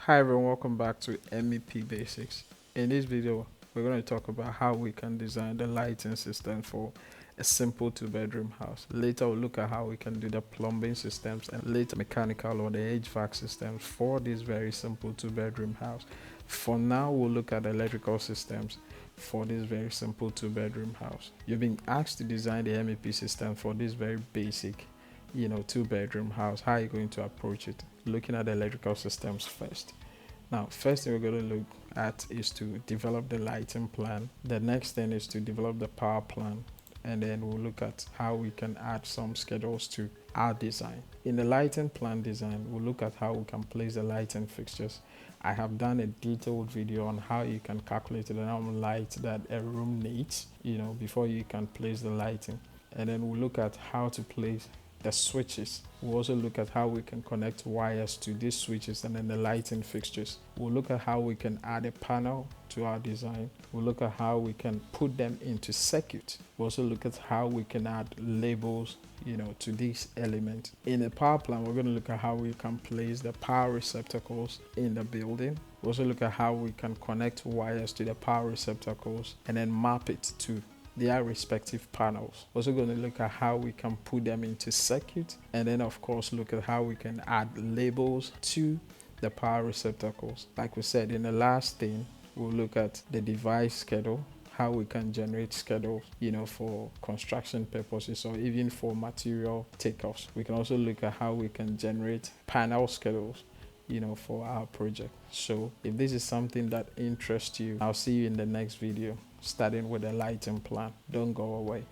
Hi everyone, welcome back to MEP Basics. In this video, we're going to talk about how we can design the lighting system for a simple two-bedroom house. Later, we'll look at how we can do the plumbing systems and later mechanical or the HVAC systems for this very simple two-bedroom house. For now, we'll look at the electrical systems for this very simple two-bedroom house. You've been asked to design the MEP system for this very basic two-bedroom house. How are you going to approach it? Looking at the electrical systems first. Now, first thing we're going to look at is to develop the lighting plan. The next thing is to develop the power plan, and then we'll look at how we can add some schedules to our design. In the lighting plan design, we'll look at how we can place the lighting fixtures. I have done a detailed video on how you can calculate the number of lights that a room needs, before you can place the lighting. And then we'll look at how to place the switches. We'll also look at how we can connect wires to these switches and then the lighting fixtures. We'll look at how we can add a panel to our design. We'll look at how we can put them into circuit. We'll also look at how we can add labels to these elements. In the power plan, we're going to look at how we can place the power receptacles in the building. We'll also look at how we can connect wires to the power receptacles and then map it to their respective panels. Also going to look at how we can put them into circuit, and then of course look at how we can add labels to the power receptacles. Like we said in the last thing, we'll look at the device schedule, how we can generate schedules for construction purposes or even for material takeoffs. We can also look at how we can generate panel schedules for our project. So if this is something that interests you, I'll see you in the next video, starting with the lighting plan. Don't go away.